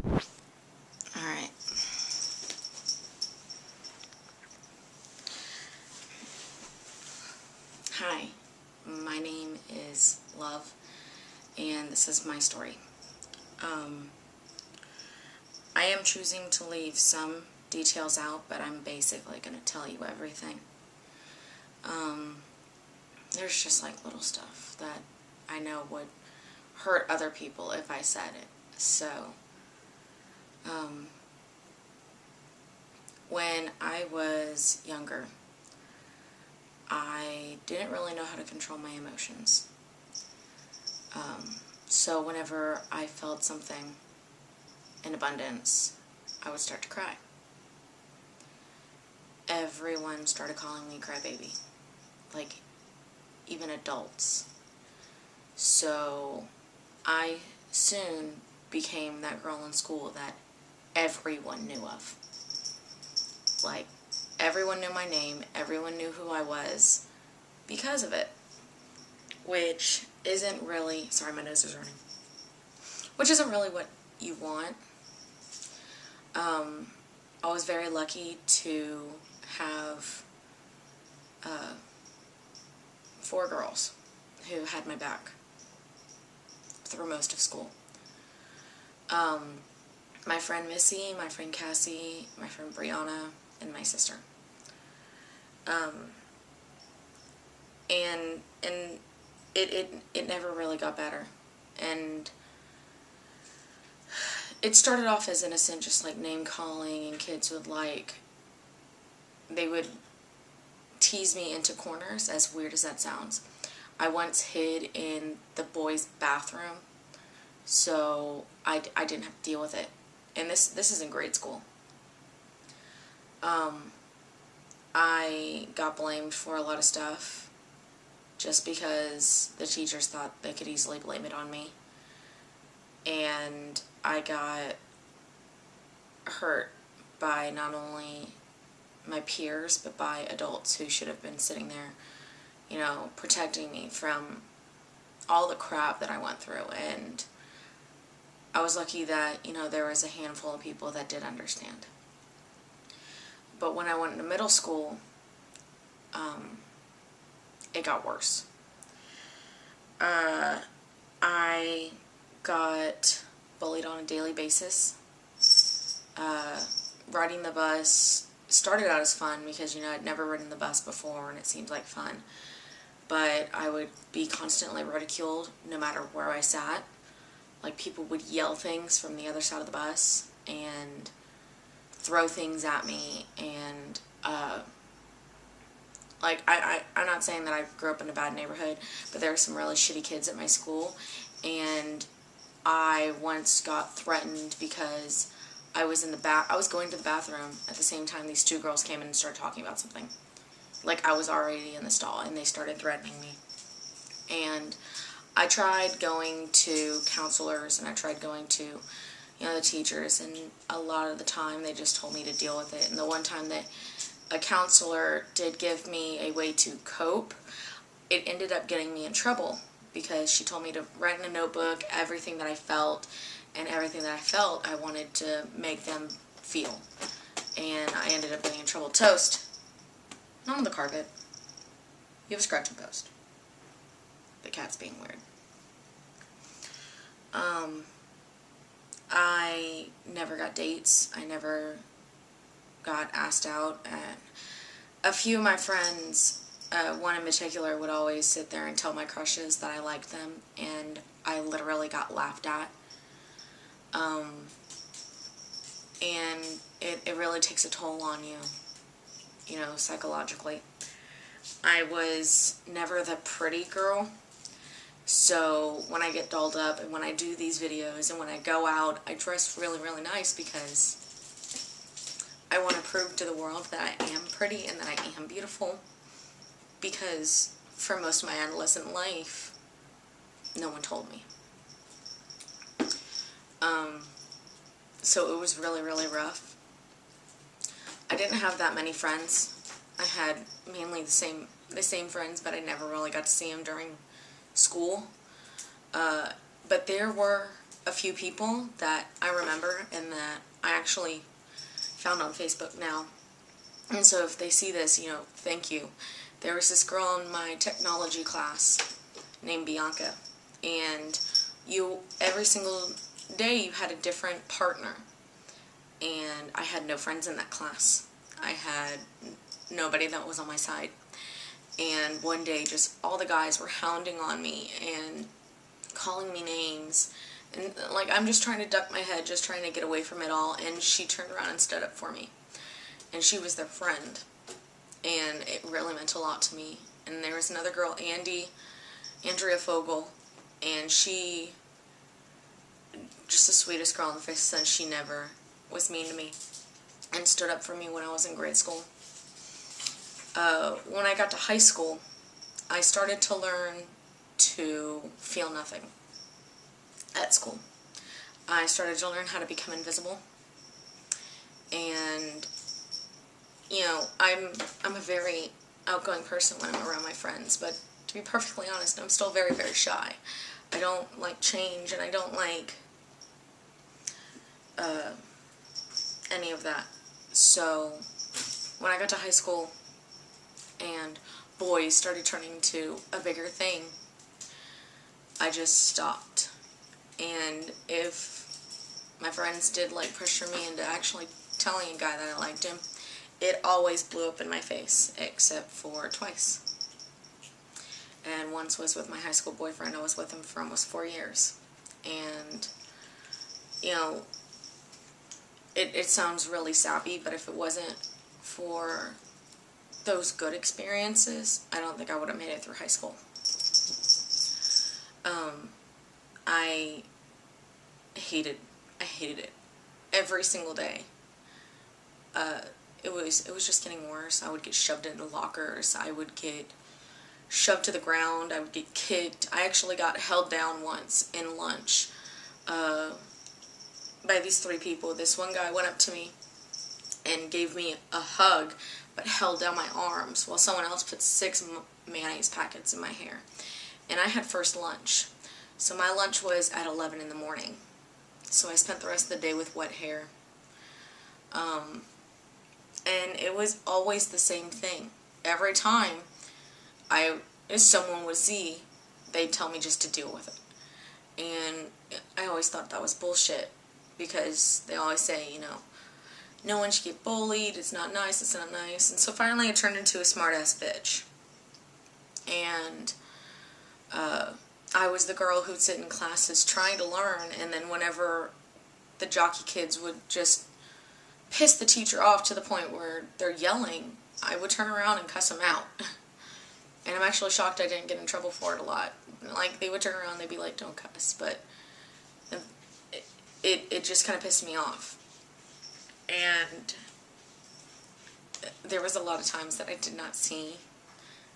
Alright. Hi, my name is Love, and this is my story. I am choosing to leave some details out, but I'm basically going to tell you everything. There's just like little stuff that I know would hurt other people if I said it. So, when I was younger, I didn't really know how to control my emotions. So whenever I felt something in abundance, I would start to cry. Everyone started calling me crybaby, like even adults. So I soon became that girl in school that everyone knew of. Like, everyone knew my name, everyone knew who I was because of it. Which isn't really, sorry, my nose is running. Which isn't really what you want. I was very lucky to have 4 girls who had my back through most of school. My friend Missy, my friend Cassie, my friend Brianna, and my sister. And it never really got better. And it started off as innocent, just like name calling, and kids would they would tease me into corners, as weird as that sounds. I once hid in the boys' bathroom, so I didn't have to deal with it. And this is in grade school. I got blamed for a lot of stuff just because the teachers thought they could easily blame it on me. And I got hurt by not only my peers, but by adults who should have been sitting there, you know, protecting me from all the crap that I went through. And I was lucky that, you know, there was a handful of people that did understand. But when I went into middle school, it got worse. I got bullied on a daily basis. Riding the bus started out as fun because, you know, I'd never ridden the bus before and it seemed like fun. But I would be constantly ridiculed no matter where I sat. Like, people would yell things from the other side of the bus and throw things at me. And, like, I'm not saying that I grew up in a bad neighborhood, but there were some really shitty kids at my school. And I once got threatened because I was going to the bathroom at the same time these 2 girls came in and started talking about something. Like, I was already in the stall and they started threatening me. And I tried going to counselors and I tried going to, you know, the teachers, and a lot of the time they just told me to deal with it. And the one time that a counselor did give me a way to cope, it ended up getting me in trouble because she told me to write in a notebook everything that I felt, and everything that I felt I wanted to make them feel. And I ended up getting in trouble. Toast. Not on the carpet. You have a scratch and post. The cat's being weird. I never got dates. I never got asked out. And a few of my friends, one in particular, would always sit there and tell my crushes that I liked them, and I literally got laughed at. And it really takes a toll on you, you know, psychologically. I was never the pretty girl, so when I get dolled up and when I do these videos and when I go out, I dress really, really nice because I want to prove to the world that I am pretty and that I am beautiful, because for most of my adolescent life, no one told me. So it was really, really rough. I didn't have that many friends. I had mainly the same friends, but I never really got to see them during school. But there were a few people that I remember and that I actually found on Facebook now. And so if they see this, you know, thank you. There was this girl in my technology class named Bianca, and every single day you had a different partner, and I had no friends in that class. I had nobody that was on my side. And one day just all the guys were hounding on me and calling me names, and like I'm just trying to duck my head, just trying to get away from it all, and she turned around and stood up for me. And she was their friend, and it really meant a lot to me. And there was another girl, Andrea Fogel, and she, just the sweetest girl in the face, and she never was mean to me and stood up for me when I was in grade school. When I got to high school, I started to learn to feel nothing at school. I started to learn how to become invisible, and you know, I'm a very outgoing person when I'm around my friends, but to be perfectly honest, I'm still very, very shy. I don't like change, and I don't like any of that. So when I got to high school and boys started turning into a bigger thing, I just stopped. And if my friends did like pressure me into actually telling a guy that I liked him, it always blew up in my face, except for twice. And once was with my high school boyfriend. I was with him for almost 4 years. And, you know, it sounds really sappy, but if it wasn't for those good experiences, I don't think I would have made it through high school. I hated it every single day. It was just getting worse. I would get shoved into lockers. I would get shoved to the ground. I would get kicked. I actually got held down once in lunch by these 3 people. This one guy went up to me and gave me a hug, but held down my arms while someone else put 6 mayonnaise packets in my hair. And I had first lunch. So my lunch was at 11 in the morning. So I spent the rest of the day with wet hair. And it was always the same thing. Every time if someone would see, they'd tell me just to deal with it. And I always thought that was bullshit, because they always say, you know, no one should get bullied, it's not nice, it's not nice. And so finally I turned into a smart-ass bitch. And I was the girl who'd sit in classes trying to learn, and then whenever the jockey kids would just piss the teacher off to the point where they're yelling, I would turn around and cuss them out. And I'm actually shocked I didn't get in trouble for it a lot. Like, they would turn around and they'd be like, don't cuss. But it just kind of pissed me off. And there was a lot of times that I did not see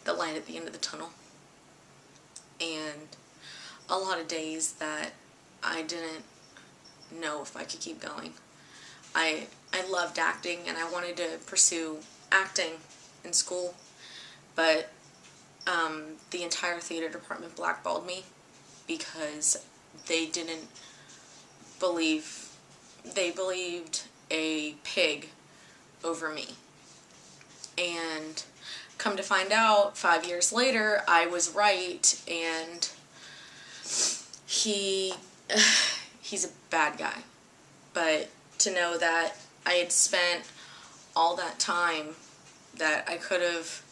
the light at the end of the tunnel. And a lot of days that I didn't know if I could keep going. I loved acting, and I wanted to pursue acting in school, but the entire theater department blackballed me because they didn't believe, they believed a pig over me. And come to find out, 5 years later, I was right, and he's a bad guy. But to know that I had spent all that time, that I could have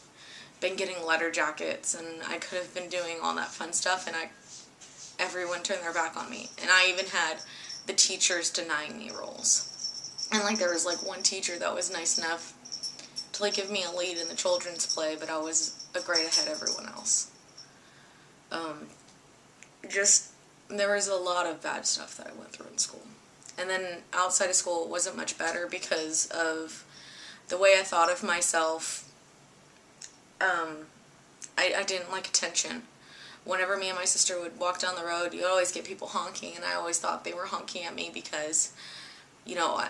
been getting letter jackets, and I could have been doing all that fun stuff, and everyone turned their back on me. And I even had the teachers denying me roles. And like, there was like one teacher that was nice enough to like give me a lead in the children's play, but I was a grade ahead of everyone else. There was a lot of bad stuff that I went through in school. And then outside of school, it wasn't much better because of the way I thought of myself. I didn't like attention. Whenever me and my sister would walk down the road, you'd always get people honking, and I always thought they were honking at me because, you know,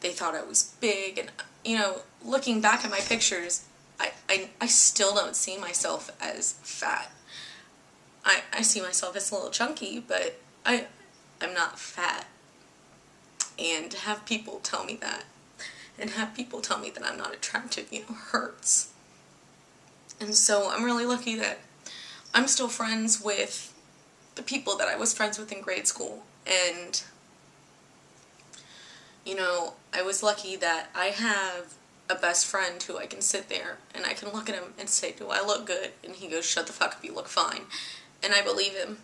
they thought I was big. And, you know, looking back at my pictures, I still don't see myself as fat. I see myself as a little chunky, but I'm not fat. And to have people tell me that, and have people tell me that I'm not attractive, hurts. And so I'm really lucky that I'm still friends with the people that I was friends with in grade school. And, I was lucky that I have a best friend who I can sit there and I can look at him and say, do I look good? And he goes, shut the fuck up, you look fine. And I believe him.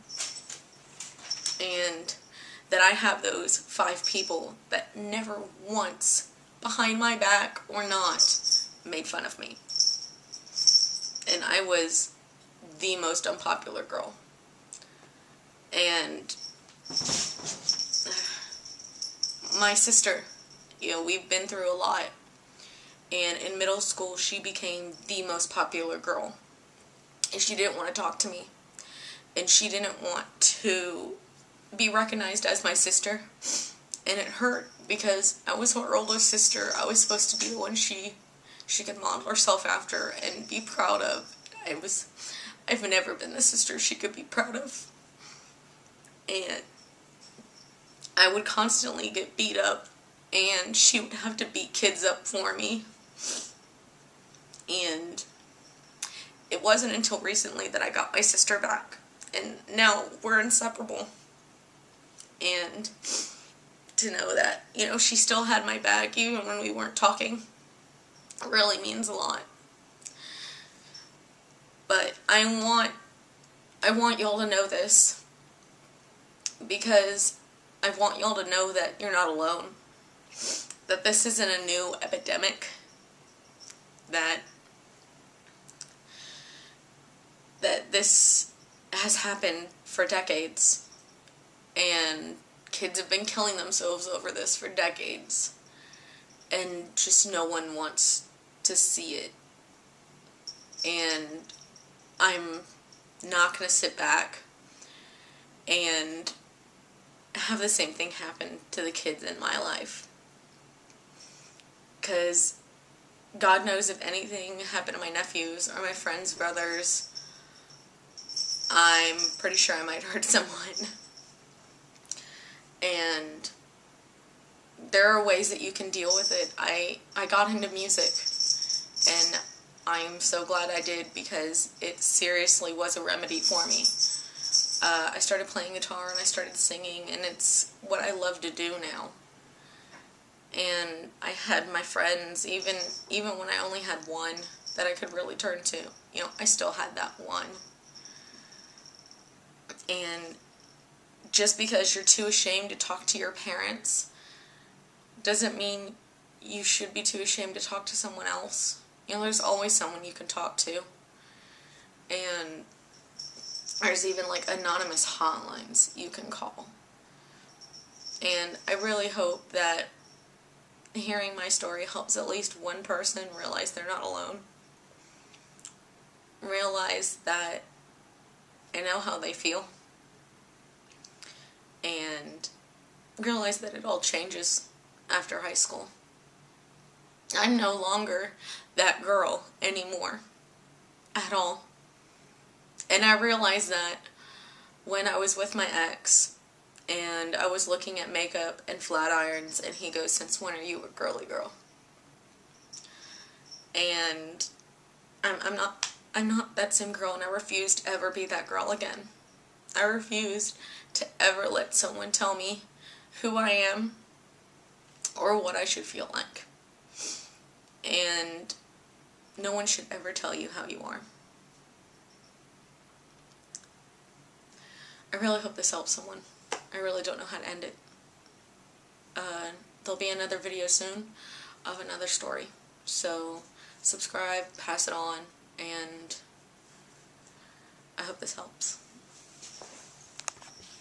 And that I have those 5 people that never once, behind my back or not, made fun of me. And I was the most unpopular girl. And my sister, we've been through a lot. And in middle school, she became the most popular girl. And she didn't want to talk to me. And she didn't want to be recognized as my sister. And it hurt because I was her older sister. I was supposed to be the one she could model herself after and be proud of. I've never been the sister she could be proud of. And I would constantly get beat up, and she would have to beat kids up for me. And it wasn't until recently that I got my sister back, and now we're inseparable. And to know that, she still had my back even when we weren't talking really means a lot. But I want y'all to know this, because I want y'all to know that you're not alone, that this isn't a new epidemic, that this has happened for decades, and kids have been killing themselves over this for decades, and just no one wants to see it. And I'm not going to sit back and have the same thing happen to the kids in my life. Because God knows if anything happened to my nephews or my friends' brothers, I'm pretty sure I might hurt someone. And there are ways that you can deal with it. I got into music, and I'm so glad I did, because it seriously was a remedy for me. I started playing guitar and I started singing, and it's what I love to do now. And I had my friends, even when I only had one that I could really turn to, I still had that one. And just because you're too ashamed to talk to your parents doesn't mean you should be too ashamed to talk to someone else. There's always someone you can talk to. And there's even anonymous hotlines you can call. And I really hope that hearing my story helps at least one person realize they're not alone. Realize that I know how they feel. And realize that it all changes after high school. I'm no longer that girl anymore. At all. And I realized that when I was with my ex, and I was looking at makeup and flat irons, and he goes, since when are you a girly girl? And I'm not that same girl, and I refused to ever be that girl again. I refused to ever let someone tell me who I am or what I should feel like. And no one should ever tell you how you are. I really hope this helps someone. I really don't know how to end it. There'll be another video soon of another story. So subscribe, pass it on, and I hope this helps.